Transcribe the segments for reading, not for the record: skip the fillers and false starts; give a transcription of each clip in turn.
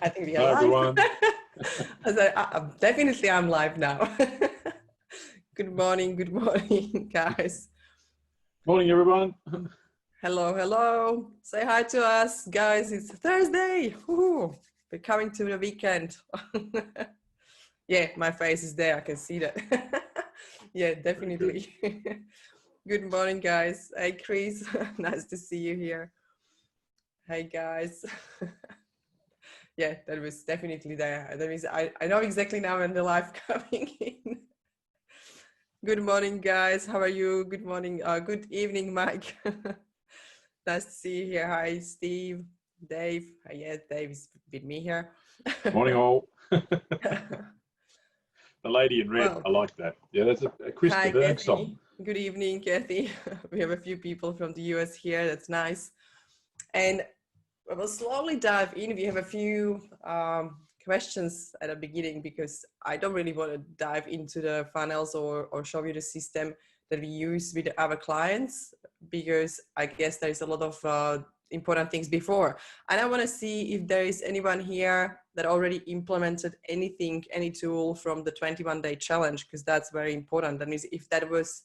I think we are Hi, live. everyone. Definitely I'm live now. Good morning, guys. Morning, everyone. Hello, hello. Say hi to us, guys. It's Thursday. Woo-hoo. We're coming to the weekend. Yeah, my face is there. I can see that. Yeah, definitely. Good morning, guys. Hey, Chris. Nice to see you here. Hey, guys. Yeah, that was definitely there. That means I know exactly now when the live coming in. Good morning, guys. How are you? Good morning. Good evening, Mike. Nice to see you here. Hi, Steve, Dave. Yeah, Dave is with me here. Morning, all. The lady in red. Well, I like that. Yeah, that's a Chris de hi, Burgh song. Kathy. Good evening, Kathy. We have a few people from the US here. That's nice. And we'll slowly dive in. We have a few questions at the beginning because I don't really want to dive into the funnels or show you the system that we use with our clients, because I guess there's a lot of important things before. And I want to see if there is anyone here that already implemented anything, any tool from the 21-day challenge, because that's very important. That means if that was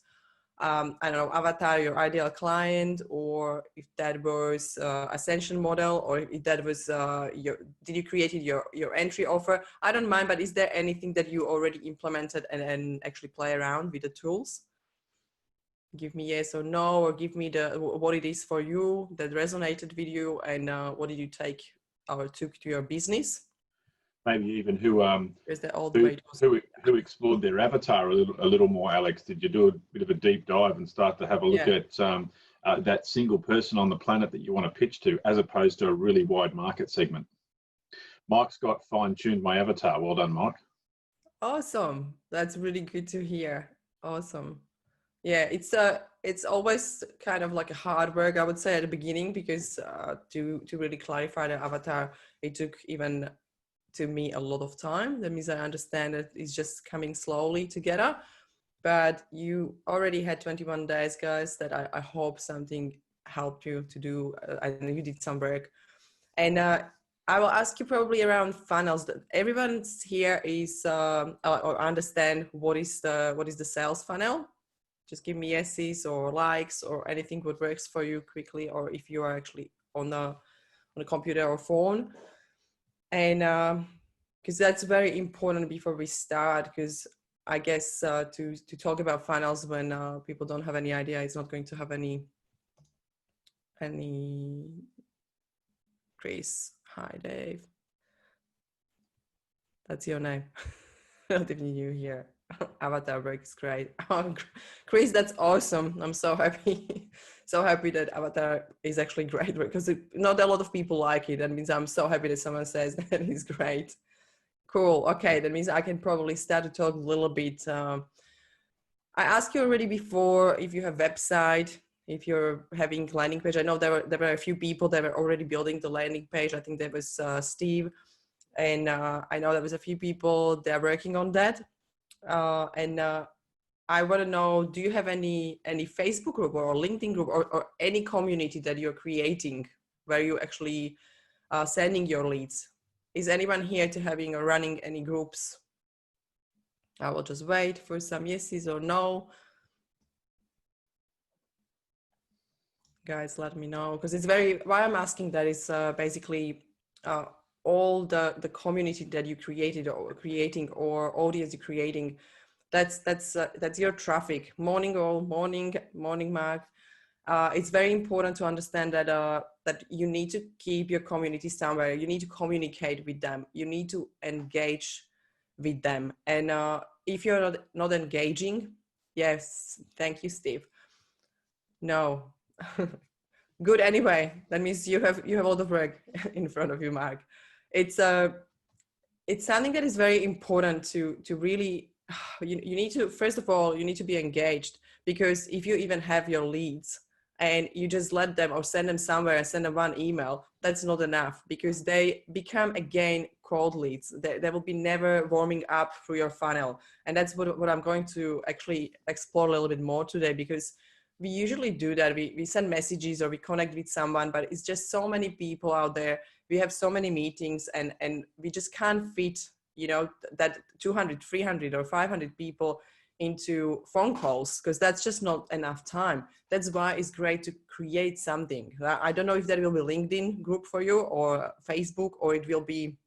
I don't know, avatar, your ideal client, or if that was Ascension model, or if that was did you created your entry offer? I don't mind, but is there anything that you already implemented and actually play around with the tools? Give me yes or no, or give me what it is for you that resonated with you, and what did you take or took to your business? Maybe even who explored their avatar a little more, Alex. Did you do a bit of a deep dive and start to have a look at that single person on the planet that you want to pitch to, as opposed to a really wide market segment? Mike's got fine-tuned my avatar. Well done, Mike. Awesome. That's really good to hear. Awesome. Yeah, it's always kind of like a hard work, I would say, at the beginning, because to really clarify the avatar, it took even to me a lot of time. That means I understand that it's just coming slowly together. But you already had 21 days, guys, that I hope something helped you to do. I know you did some work. And I will ask you probably around funnels. Everyone here is or understand what is the sales funnel. Just give me yeses or likes or anything what works for you quickly, or if you are actually on a computer or phone. And because that's very important before we start, because I guess to talk about funnels when people don't have any idea, it's not going to have any Chris. Hi, Dave. That's your name. Not even you here. Avatar works great. Oh, Chris, that's awesome. I'm so happy. So happy that Avatar is actually great, because not a lot of people like it. That means I'm so happy that someone says that it's great. Cool. Okay, that means I can probably start to talk a little bit. I asked you already before if you have website, if you're having landing page. I know there were a few people that were already building the landing page. I think there was Steve, and I know there was a few people that are working on that. And I want to know, do you have any Facebook group or LinkedIn group or any community that you're creating where you actually sending your leads? Is anyone here to having or running any groups? I will just wait for some yeses or no. Guys, let me know, because it's why I'm asking that is basically all the community that you created or creating or audience you're creating. That's your traffic. Morning all, morning Mark. It's very important to understand that that you need to keep your community somewhere. You need to communicate with them. You need to engage with them. And if you're not engaging, yes, thank you, Steve. No, good anyway. That means you have a lot of work in front of you, Mark. It's something that is very important to really. You need to, first of all, you need to be engaged, because if you even have your leads and you just let them or send them somewhere and send them one email, that's not enough, because they become again cold leads. They will be never warming up through your funnel. And that's what I'm going to actually explore a little bit more today, because we usually do that. We send messages or we connect with someone, but it's just so many people out there we have so many meetings, and we just can't fit, you know, that 200, 300 or 500 people into phone calls, because that's just not enough time. That's why it's great to create something. I don't know if that will be LinkedIn group for you, or Facebook, or it will be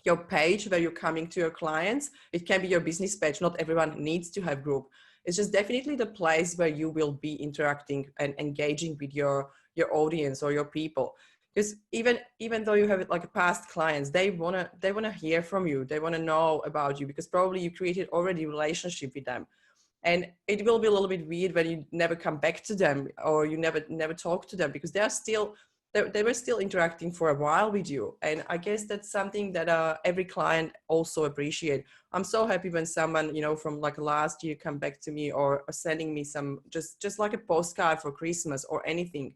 your page where you're coming to your clients. It can be your business page. Not everyone needs to have group. It's just definitely the place where you will be interacting and engaging with your audience or your people. Because even though you have like past clients, they wanna hear from you. They wanna know about you, because probably you created already a relationship with them. And it will be a little bit weird when you never come back to them, or you never talk to them, because they were still interacting for a while with you. And I guess that's something that every client also appreciate. I'm so happy when someone, you know, from like last year come back to me, or sending me some, just like a postcard for Christmas or anything,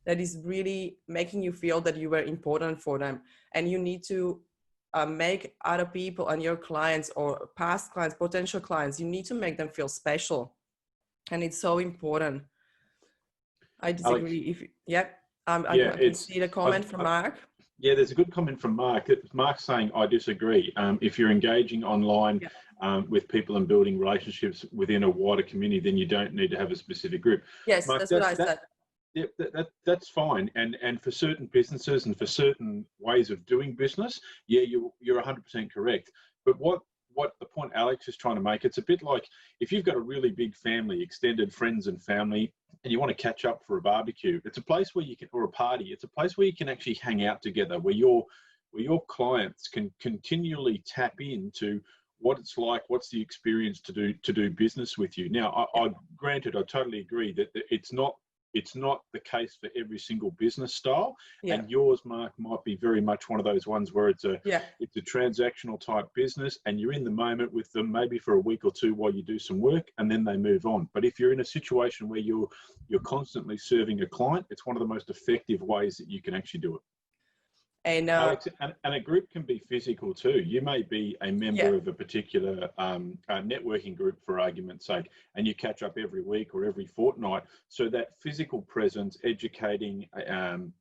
that is really making you feel that you were important for them. And you need to make other people and your clients, or past clients, potential clients, you need to make them feel special. And it's so important. I disagree. Alex, I yeah, can see the comment from Mark. Yeah, there's a good comment from Mark. Mark's saying, I disagree. If you're engaging online with people and building relationships within a wider community, then you don't need to have a specific group. Yes, Mark, that's what I said. Yeah, that's fine. And for certain businesses and for certain ways of doing business, yeah, you're 100% correct. But what the point Alex is trying to make, it's a bit like if you've got a really big family, extended friends and family, and you want to catch up for a barbecue, it's a place where you can, or a party, it's a place where you can actually hang out together, where your clients can continually tap into what it's like, what's the experience to do business with you. Now, I granted, I totally agree that it's not the case for every single business style, and yours, Mark, might be very much one of those ones where it's a transactional type business, and you're in the moment with them maybe for a week or two while you do some work, and then they move on. But if you're in a situation where you're constantly serving a client, it's one of the most effective ways that you can actually do it. And Alex, and a group can be physical too. You may be a member of a particular networking group, for argument's sake, and you catch up every week or every fortnight. So that physical presence, educating an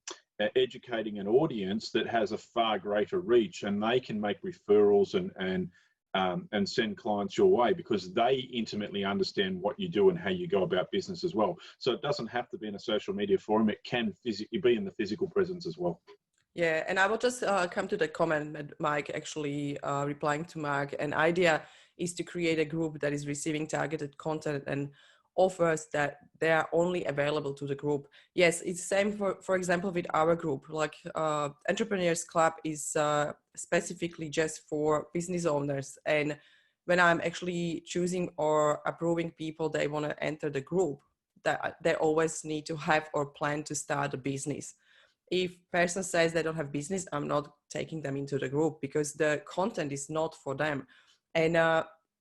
audience that has a far greater reach, and they can make referrals and send clients your way, because they intimately understand what you do and how you go about business as well. So it doesn't have to be in a social media forum. It can be in the physical presence as well. Yeah, and I will just come to the comment that Mike actually replying to Mark. An idea is to create a group that is receiving targeted content and offers that they are only available to the group. Yes, it's the same for example with our group. Like Entrepreneurs Club is specifically just for business owners, and when I'm actually choosing or approving people they want to enter the group, that they always need to have or plan to start a business. If person says they don't have business, I'm not taking them into the group, because the content is not for them. And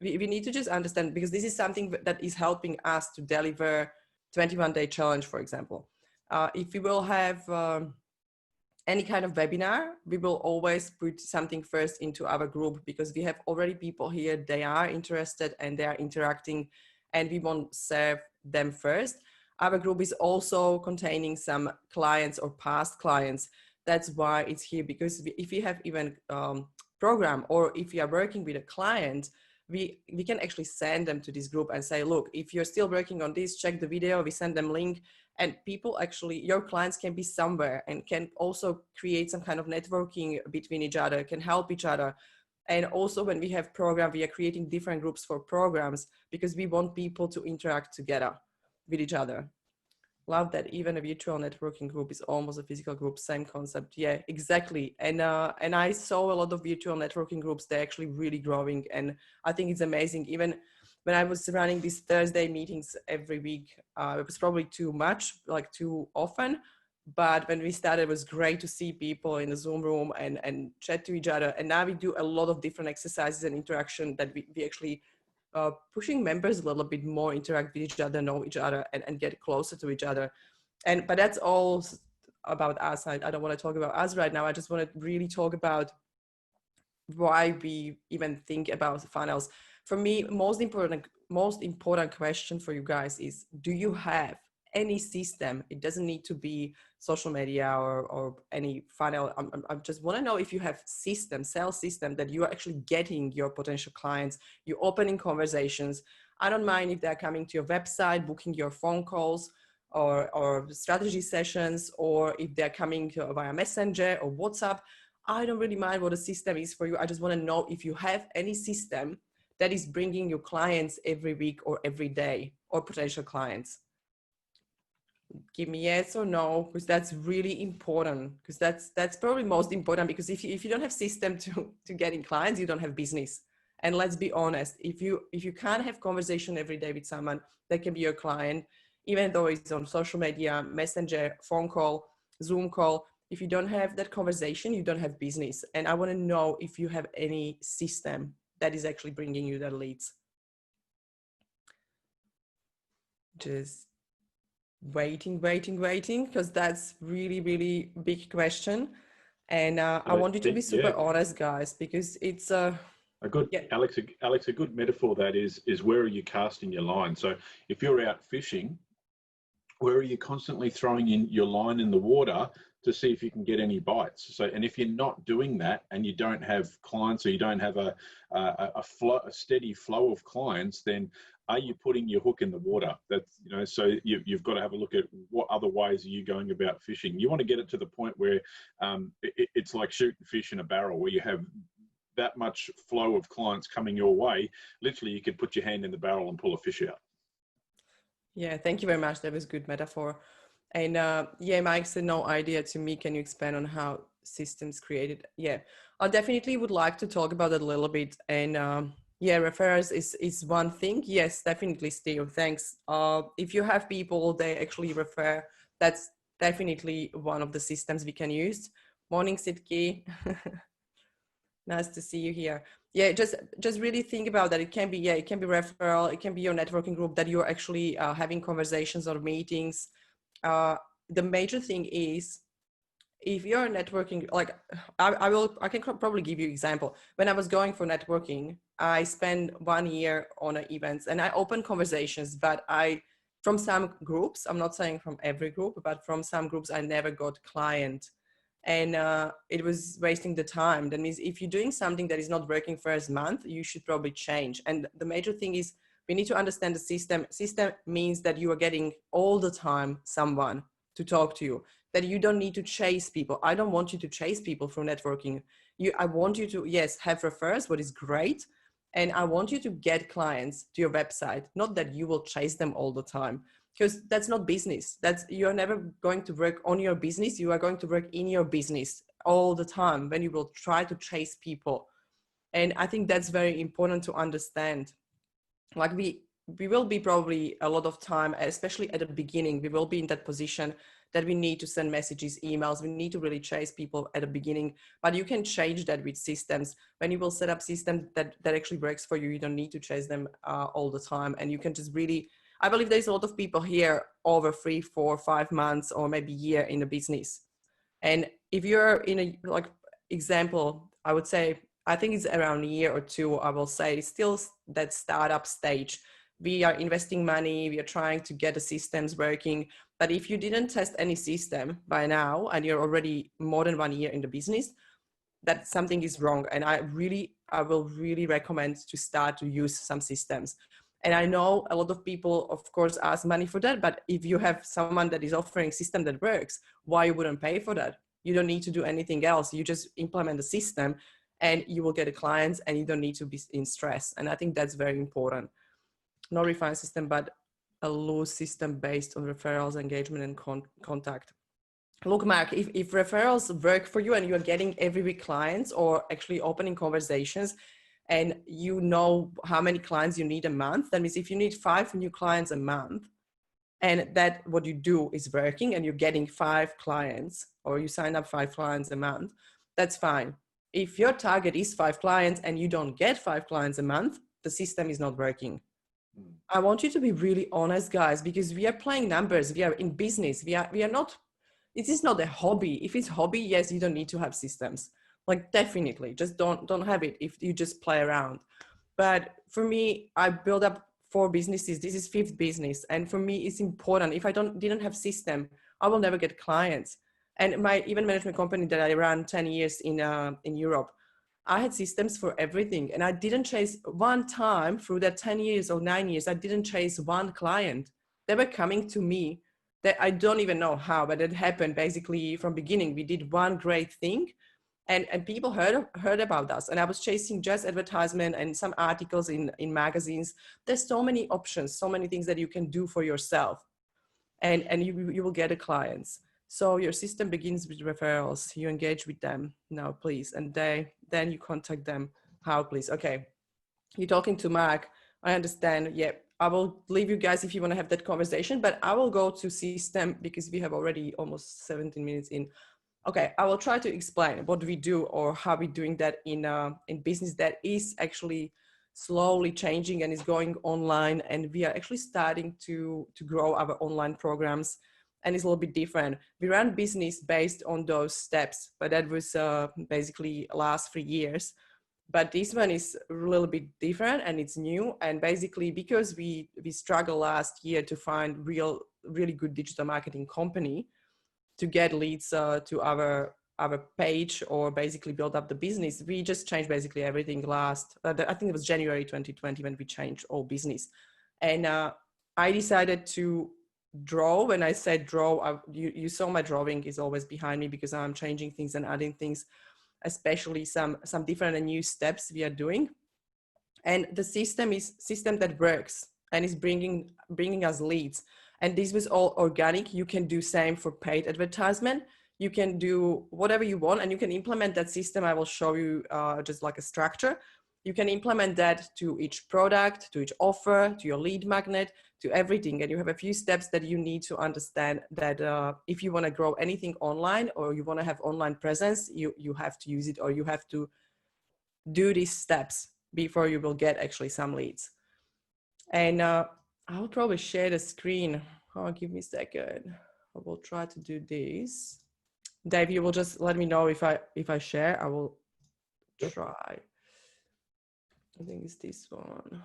we need to just understand, because this is something that is helping us to deliver 21-day challenge, for example. If we will have any kind of webinar, we will always put something first into our group, because we have already people here, they are interested and they are interacting, and we want to serve them first. Our group is also containing some clients or past clients. That's why it's here, because if we have even program, or if we are working with a client, we can actually send them to this group and say, look, if you're still working on this, check the video, we send them link, and people actually, your clients can be somewhere and can also create some kind of networking between each other, can help each other. And also when we have program, we are creating different groups for programs, because we want people to interact together with each other. Love that. Even a virtual networking group is almost a physical group, same concept. Yeah, exactly. And I saw a lot of virtual networking groups, they're actually really growing, and I think it's amazing. Even when I was running these Thursday meetings every week, it was probably too much, like too often. But when we started, it was great to see people in the Zoom room and chat to each other. And now we do a lot of different exercises and interaction that we actually pushing members a little bit more, interact with each other, know each other, and get closer to each other. But that's all about us. I don't want to talk about us right now. I just want to really talk about why we even think about funnels. For me, most important question for you guys is, do you have any system. It doesn't need to be social media or any funnel. I just want to know if you have sales system that you are actually getting your potential clients, you're opening conversations. I don't mind if they're coming to your website, booking your phone calls or strategy sessions, or if they're coming via Messenger or WhatsApp. I don't really mind what a system is for you. I just want to know if you have any system that is bringing you clients every week or every day, or potential clients. Give me yes or no, because that's really important, because that's probably most important, because if you don't have system to getting clients, you don't have business. And let's be honest, if you can't have conversation every day with someone that can be your client, even though it's on social media, Messenger, phone call, Zoom call, if you don't have that conversation, you don't have business. And I want to know if you have any system that is actually bringing you the leads. Just waiting, because that's really big question. And I want you to be super honest, guys, because it's a good, yeah. Alex, a good metaphor that is where are you casting your line? So if you're out fishing, where are you constantly throwing in your line in the water to see if you can get any bites? So, and if you're not doing that and you don't have clients, or you don't have a steady flow of clients, then are you putting your hook in the water? That's, you know, so you've got to have a look at what other ways are you going about fishing. You want to get it to the point where it's like shooting fish in a barrel, where you have that much flow of clients coming your way. Literally, you could put your hand in the barrel and pull a fish out. Yeah, thank you very much. That was a good metaphor. And yeah, Mike said no idea to me. Can you expand on how systems created? Yeah, I definitely would like to talk about it a little bit. And yeah, referrals is one thing. Yes, definitely, Steve. Thanks. If you have people they actually refer, that's definitely one of the systems we can use. Morning, Sitki. Nice to see you here. Yeah, just really think about that. It can be, yeah, it can be referral. It can be your networking group that you're actually having conversations or meetings. The major thing is, if you're networking, like I can probably give you example. When I was going for networking, I spent 1 year on events and I opened conversations, but from some groups, I'm not saying from every group, but from some groups, I never got client. And it was wasting the time. That means if you're doing something that is not working first month, you should probably change. And the major thing is, we need to understand the system. System means that you are getting all the time someone to talk to you, that you don't need to chase people. I don't want you to chase people through networking. I want you to, yes, have referrals, what is great. And I want you to get clients to your website, not that you will chase them all the time, because that's not business. You're never going to work on your business. You are going to work in your business all the time when you will try to chase people. And I think that's very important to understand. Like we will be probably a lot of time, especially at the beginning, we will be in that position that we need to send messages, emails. We need to really chase people at the beginning, but you can change that with systems. When you will set up systems that actually works for you, you don't need to chase them all the time. And you can just really, I believe there's a lot of people here over 3, 4, 5 months, or maybe a year in a business. And if you're in a, like example, I would say, I think it's around a year or 2, I will say, still that startup stage. We are investing money, we are trying to get the systems working. But if you didn't test any system by now, and you're already more than 1 year in the business, that something is wrong. And I will really recommend to start to use some systems. And I know a lot of people, of course, ask money for that. But if you have someone that is offering a system that works, why you wouldn't pay for that? You don't need to do anything else. You just implement the system and you will get a clients, and you don't need to be in stress. And I think that's very important. No refined system, but a loose system based on referrals, engagement, and contact. Look, Mark, if referrals work for you and you're getting every week clients, or actually opening conversations, and you know how many clients you need a month, that means if you need 5 new clients a month, and that what you do is working, and you're getting 5 clients, or you sign up 5 clients a month, that's fine. If your target is 5 clients and you don't get 5 clients a month, the system is not working. I want you to be really honest, guys, because we are playing numbers. We are in business. We are not, it is not a hobby. If it's hobby, yes, you don't need to have systems. Like definitely, just don't have it if you just play around. But for me, I built up 4 businesses. This is 5th business. And for me, it's important. If I didn't have system, I will never get clients. And my event management company that I ran 10 years in Europe, I had systems for everything. And I didn't chase one time through that 10 years or 9 years, I didn't chase one client. They were coming to me. That I don't even know how, but it happened basically from beginning. We did one great thing, and people heard about us. And I was chasing just advertisement and some articles in magazines. There's so many options, so many things that you can do for yourself, and you will get the clients. So your system begins with referrals. You engage with them now, please, and then you contact them. How, please? Okay, you're talking to Mark. I understand. Yeah, I will leave you guys if you want to have that conversation, but I will go to system because we have already almost 17 minutes in. Okay, I will try to explain what we do or how we're doing that in business that is actually slowly changing and is going online, and we are actually starting to grow our online programs, and it's a little bit different. We run business based on those steps, but that was basically last 3 years. But this one is a little bit different and it's new. And basically because we struggled last year to find really good digital marketing company to get leads to our page or basically build up the business, we just changed basically everything I think it was January 2020 when we changed all business. And I decided to draw. When I said draw, you saw my drawing is always behind me because I'm changing things and adding things, especially some different and new steps we are doing. And the system is system that works and is bringing us leads. And this was all organic. You can do same for paid advertisement. You can do whatever you want and you can implement that system. I will show you just like a structure. You can implement that to each product, to each offer, to your lead magnet, to everything. And you have a few steps that you need to understand that if you want to grow anything online or you want to have online presence, you have to use it, or you have to do these steps before you will get actually some leads. And I'll probably share the screen. Oh, give me a second. I will try to do this. Dave, you will just let me know if I share. I will try. I think it's this one.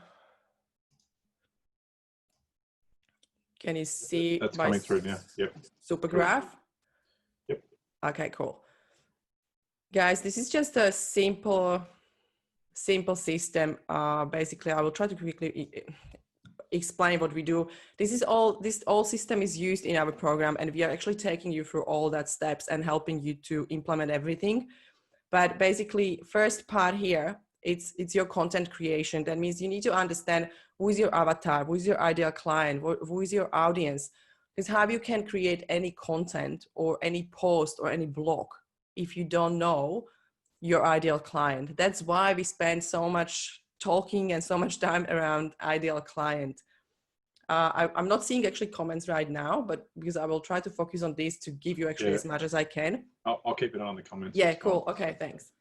Can you see? That's coming through now. Yep. Super graph? Yep. Okay, cool. Guys, this is just a simple system. Basically, I will try to quickly explain what we do. This all system is used in our program, and we are actually taking you through all that steps and helping you to implement everything. But basically, first part here, it's your content creation. That means you need to understand who is your avatar, who is your ideal client, who is your audience, because how you can create any content or any post or any blog if you don't know your ideal client. That's why we spend so much talking and so much time around ideal client. I'm not seeing actually comments right now, but because I will try to focus on this to give you actually as much as I can. I'll keep it on the comments. Yeah, cool. Okay, thanks.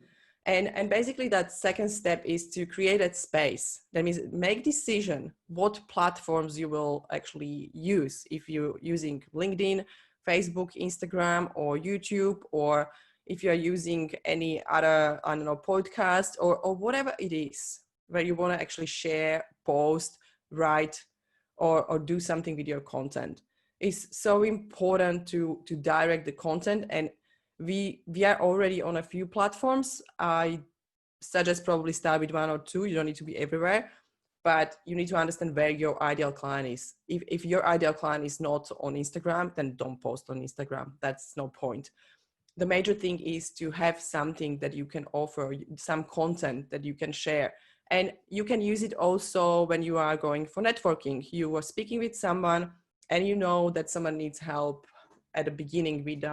And basically that second step is to create that space. That means make decision what platforms you will actually use. If you're using LinkedIn, Facebook, Instagram, or YouTube, or if you're using any other, I don't know, podcast or whatever it is, where you want to actually share, post, write, or do something with your content. It's so important to direct the content, and we are already on a few platforms. I suggest probably start with 1 or 2. You don't need to be everywhere, but you need to understand where your ideal client is. If your ideal client is not on Instagram, then don't post on Instagram. That's no point. The major thing is to have something that you can offer, some content that you can share. And you can use it also when you are going for networking. You are speaking with someone and you know that someone needs help at the beginning with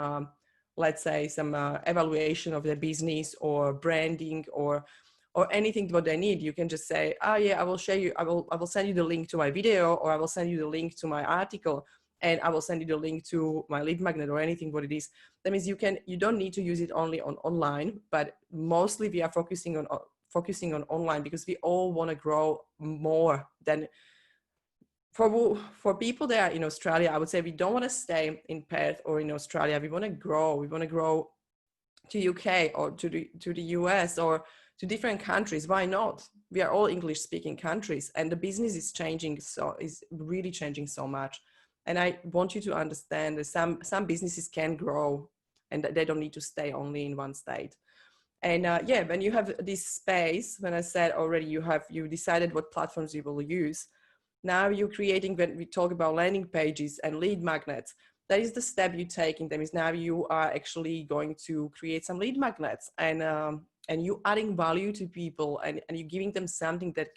let's say some evaluation of their business or branding or anything what they need. You can just say, oh yeah, I will share you, I will send you the link to my video, or I will send you the link to my article, and I will send you the link to my lead magnet or anything what it is. That means you don't need to use it only on online, but mostly we are focusing on online because we all want to grow more than for people that are in Australia. I would say we don't want to stay in Perth or in Australia. We want to grow. We want to grow to UK or to the US or to different countries. Why not? we are all English speaking countries, and the business is changing, so is really changing so much. And I want you to understand that some businesses can grow and that they don't need to stay only in one state. And yeah, when you have this space, when I said already you decided what platforms you will use, now you're creating, when we talk about landing pages and lead magnets, that is the step you're taking. That means now you are actually going to create some lead magnets, and you adding value to people, and you're giving them something that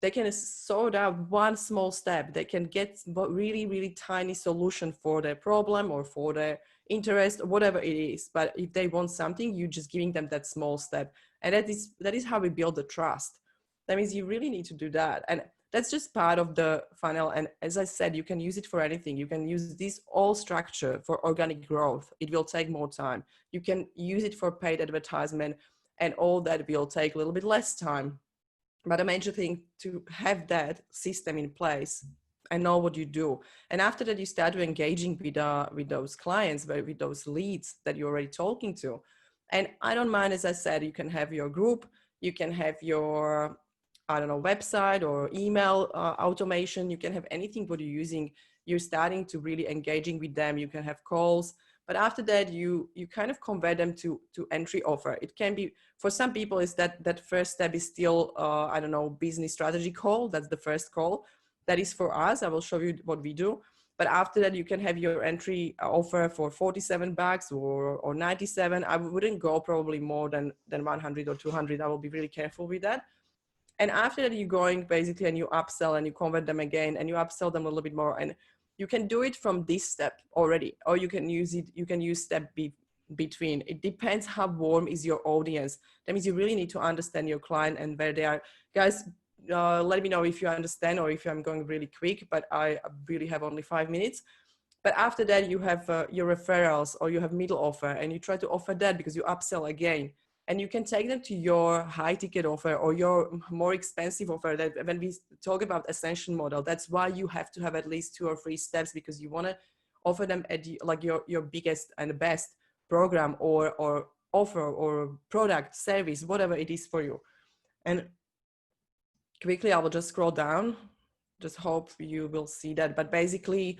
they can sort out one small step. They can get really, really tiny solution for their problem or for their interest or whatever it is. But if they want something, you're just giving them that small step. And that is how we build the trust. That means you really need to do that. And that's just part of the funnel. And as I said, you can use it for anything. You can use this all structure for organic growth. It will take more time. You can use it for paid advertisement, and all that will take a little bit less time. But the major thing to have that system in place and know what you do. And after that, you start to engaging with those clients, with those leads that you're already talking to. And I don't mind, as I said, you can have your group, you can have your, I don't know, website or email automation. You can have anything what you're using. You're starting to really engaging with them. You can have calls. But after that, you kind of convert them to entry offer. It can be, for some people, is that first step is still, I don't know, business strategy call. That's the first call. That is for us. I will show you what we do. But after that, you can have your entry offer for $47 or 97. I wouldn't go probably more than 100 or 200. I will be really careful with that. And after that, you're going basically and you upsell and you convert them again and you upsell them a little bit more. And you can do it from this step already, or you can use it. You can use step between. It depends how warm is your audience. That means you really need to understand your client and where they are. Guys, let me know if you understand or if I'm going really quick, but I really have only 5 minutes. But after that, you have your referrals or you have middle offer, and you try to offer that because you upsell again. And you can take them to your high ticket offer or your more expensive offer. That when we talk about ascension model, that's why you have to have at least 2 or 3 steps, because you want to offer them at like your biggest and best program or offer or product, service, whatever it is for you. And quickly, I will just scroll down. Just hope you will see that. But basically,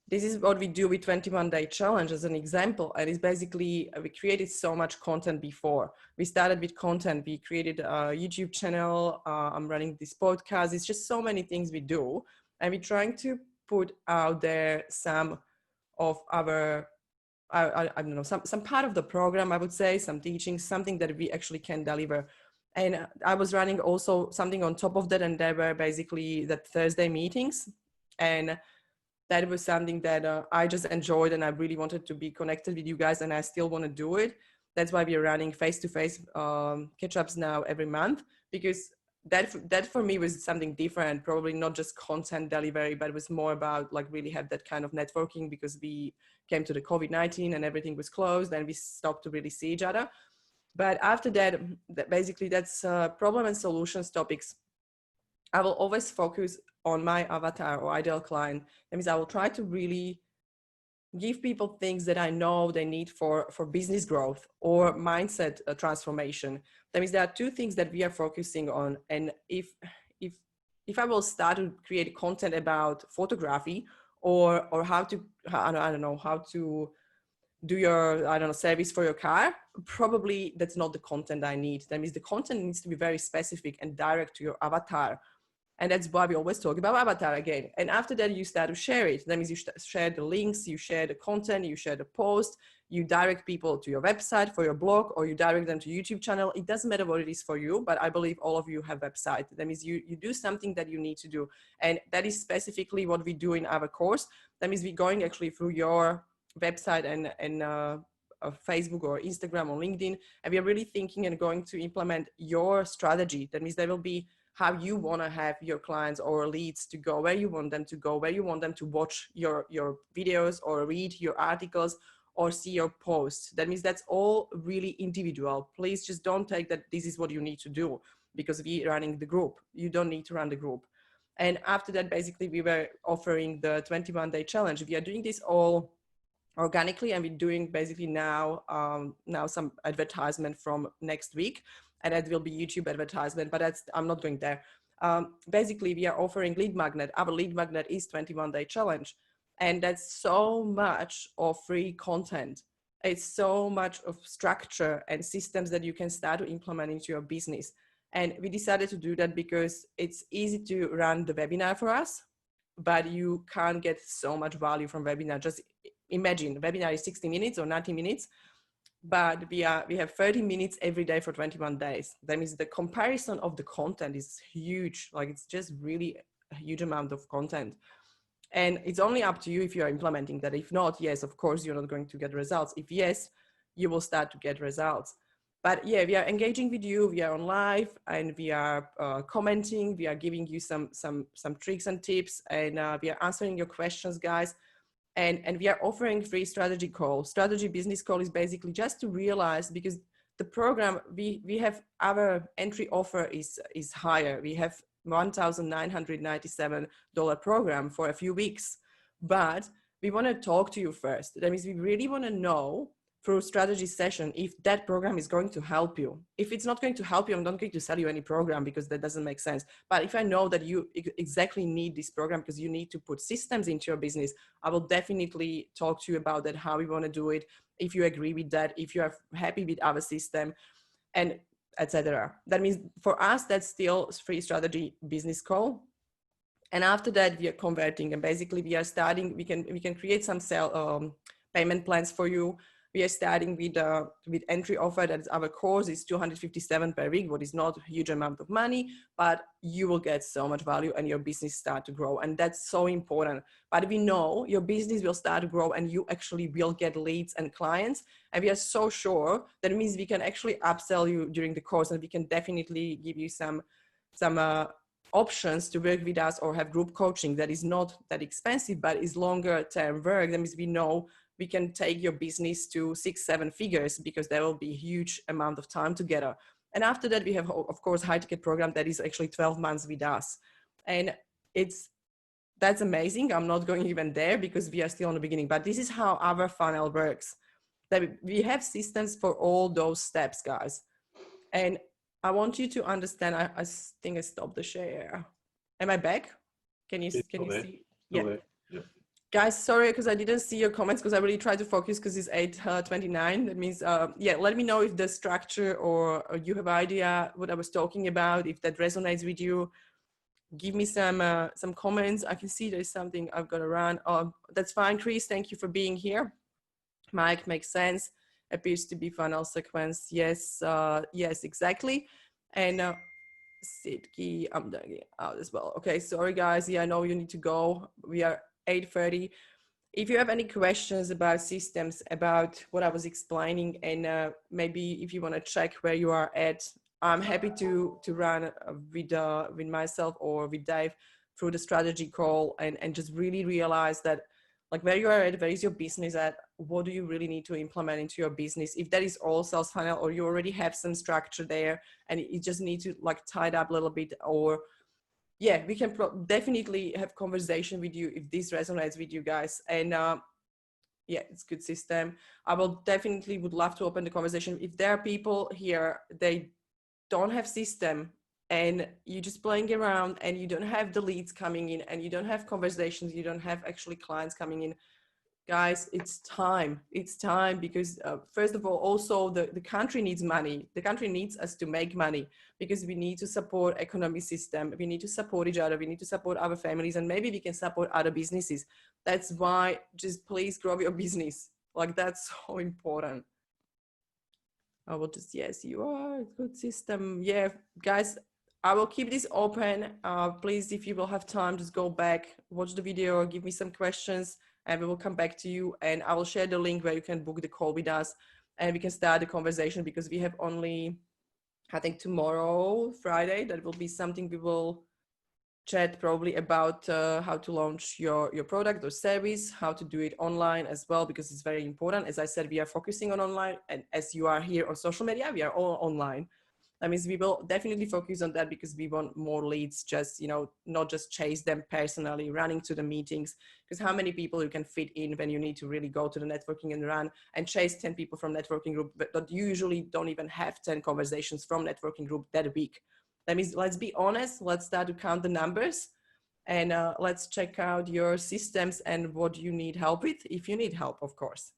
this is what we do with 21-day challenge as an example. And it's basically, we created so much content before. We started with content. We created a YouTube channel. I'm running this podcast. It's just so many things we do. And we're trying to put out there some of our, I don't know, some part of the program, I would say, some teaching, something that we actually can deliver. And I was running also something on top of that. And there were basically the Thursday meetings. And that was something that I just enjoyed, and I really wanted to be connected with you guys, and I still want to do it. That's why we're running face-to-face catch-ups now every month, because that for me was something different, probably not just content delivery, but it was more about like really have that kind of networking, because we came to the COVID-19 and everything was closed and we stopped to really see each other. But after that, basically that's problem and solutions topics. I will always focus on my avatar or ideal client. That means I will try to really give people things that I know they need for business growth or mindset transformation. That means there are 2 things that we are focusing on. And if I will start to create content about photography or how to, I don't know, how to do your, I don't know, service for your car, probably that's not the content I need. That means the content needs to be very specific and direct to your avatar. And that's why we always talk about avatar again. And after that, you start to share it. That means you share the links, you share the content, you share the post, you direct people to your website for your blog, or you direct them to YouTube channel. It doesn't matter what it is for you, but I believe all of you have website. That means you do something that you need to do. And that is specifically what we do in our course. That means we're going actually through your website and Facebook or Instagram or LinkedIn. And we are really thinking and going to implement your strategy. That means there will be how you want to have your clients or leads to go, where you want them to go, where you want them to watch your videos or read your articles or see your posts. That means that's all really individual. Please just don't take that this is what you need to do because we're running the group. You don't need to run the group. And after that, basically, we were offering the 21-day challenge. We are doing this all organically, and we're doing basically now some advertisement from next week, and that will be YouTube advertisement, but I'm not going there. Basically, we are offering lead magnet. Our lead magnet is 21-day challenge, and that's so much of free content. It's so much of structure and systems that you can start to implement into your business. And we decided to do that because it's easy to run the webinar for us, but you can't get so much value from webinar. Just imagine the webinar is 60 minutes or 90 minutes, but we have 30 minutes every day for 21 days. That means the comparison of the content is huge. Like, it's just really a huge amount of content. And it's only up to you if you're implementing that. If not, yes, of course, you're not going to get results. If yes, you will start to get results. But yeah, we are engaging with you. We are on live, and we are commenting. We are giving you some tricks and tips, and we are answering your questions, guys. And we are offering free strategy call. Strategy business call is basically just to realize, because the program, we have, our entry offer is higher. We have $1,997 program for a few weeks, but we want to talk to you first. That means we really want to know through strategy session if that program is going to help you. If it's not going to help you, I'm not going to sell you any program, because that doesn't make sense. But if I know that you exactly need this program because you need to put systems into your business, I will definitely talk to you about that, how we want to do it, if you agree with that, if you are happy with our system, and etc. That means for us, that's still free strategy business call. And after that, we are converting, and basically we are starting, we can create some payment plans for you. We are starting with entry offer. That is, our course is $257 per week, what is not a huge amount of money, but you will get so much value and your business start to grow. And that's so important. But we know your business will start to grow and you actually will get leads and clients. And we are so sure that means we can actually upsell you during the course, and we can definitely give you some options to work with us or have group coaching that is not that expensive, but is longer term work. That means we know we can take your business to 6-7 figures, because there will be a huge amount of time together. And after that, we have, of course, high ticket program that is actually 12 months with us. And that's amazing. I'm not going even there because we are still on the beginning, but this is how our funnel works. That we have systems for all those steps, guys. And I want you to understand, I think I stopped the share. Am I back? Can you see? Yeah. Guys, sorry, because I didn't see your comments, because I really tried to focus, because it's 8:29. That means, yeah, let me know if the structure or you have idea what I was talking about, if that resonates with you. Give me some comments. I can see there's something I've got to run. That's fine, Chris. Thank you for being here. Mike, makes sense. Appears to be funnel sequence. Yes, yes, exactly. And Sidki, I'm doing it out as well. Okay, sorry guys. Yeah, I know you need to go. We are 8:30. If you have any questions about systems, about what I was explaining, and maybe if you want to check where you are at, I'm happy to run with myself or with Dave through the strategy call and just really realize that, like, where you are at, where is your business at, what do you really need to implement into your business? If that is all sales funnel, or you already have some structure there and you just need to like tie it up a little bit, or yeah, we can definitely have conversation with you if this resonates with you guys. And yeah, it's good system. I will definitely would love to open the conversation. If there are people here, they don't have system and you're just playing around and you don't have the leads coming in and you don't have conversations, you don't have actually clients coming in, guys, it's time. It's time, because first of all, also the country needs money. The country needs us to make money, because we need to support economic system. We need to support each other. We need to support our families, and maybe we can support other businesses. That's why just please grow your business. Like, that's so important. I will just, yes, you are, good system. Yeah, guys, I will keep this open. Please, if you will have time, just go back, watch the video, give me some questions, and we will come back to you. And I will share the link where you can book the call with us and we can start the conversation, because we have only, I think, tomorrow, Friday, that will be something we will chat probably about how to launch your product or service, how to do it online as well, because it's very important. As I said, we are focusing on online, and as you are here on social media, we are all online. That means we will definitely focus on that because we want more leads, just, you know, not just chase them personally, running to the meetings, because how many people you can fit in when you need to really go to the networking and run and chase 10 people from networking group, but that usually don't even have 10 conversations from networking group that week. That means let's be honest, let's start to count the numbers, and let's check out your systems and what you need help with, if you need help, of course.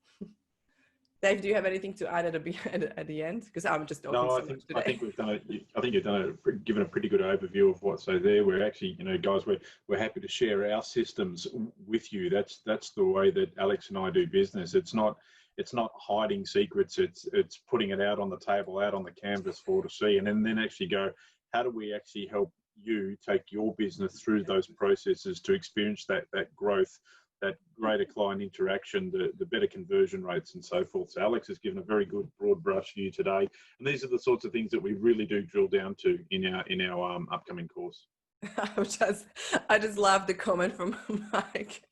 Dave, do you have anything to add at the end? Because I'm just talking so much today. I think we've done it. I think you've done it, given a pretty good overview of what's there. We're actually, you know, guys, we're happy to share our systems with you. That's the way that Alex and I do business. It's not hiding secrets. It's putting it out on the table, out on the canvas for all to see, and then actually go, how do we actually help you take your business through those processes to experience that growth, that greater client interaction, the better conversion rates and so forth. So Alex has given a very good broad brush view today. And these are the sorts of things that we really do drill down to in our upcoming course. I just love the comment from Mike.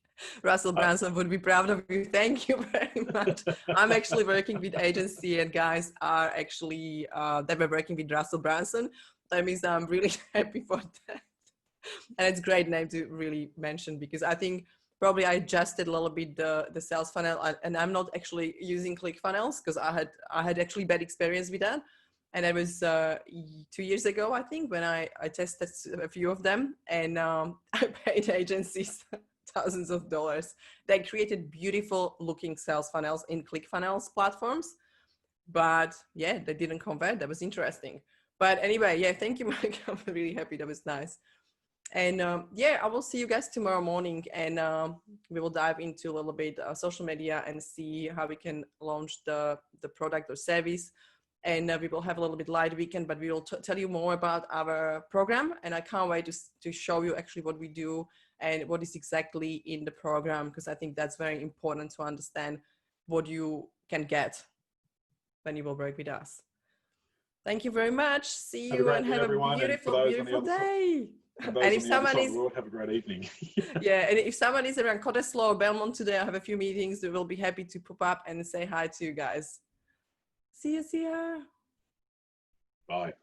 Russell Branson would be proud of you. Thank you very much. I'm actually working with agency, and guys are actually, they were working with Russell Branson. That means I'm really happy for that. And it's a great name to really mention, because I think probably I adjusted a little bit the sales funnel, and I'm not actually using ClickFunnels because I had actually bad experience with that. And it was 2 years ago, I think, when I tested a few of them, and I paid agencies thousands of dollars. They created beautiful looking sales funnels in ClickFunnels platforms, but yeah, they didn't convert. That was interesting. But anyway, yeah, thank you, Mike. I'm really happy. That was nice. And yeah, I will see you guys tomorrow morning, and we will dive into a little bit social media and see how we can launch the product or service. And we will have a little bit light weekend, but we will tell you more about our program. And I can't wait to show you actually what we do and what is exactly in the program, because I think that's very important to understand what you can get when you will work with us. Thank you very much. See you, and have a beautiful, beautiful day. And if someone is, have a great evening. Yeah, and if someone is around Cottesloe or Belmont today, I have a few meetings. We will be happy to pop up and say hi to you guys. See you. Bye.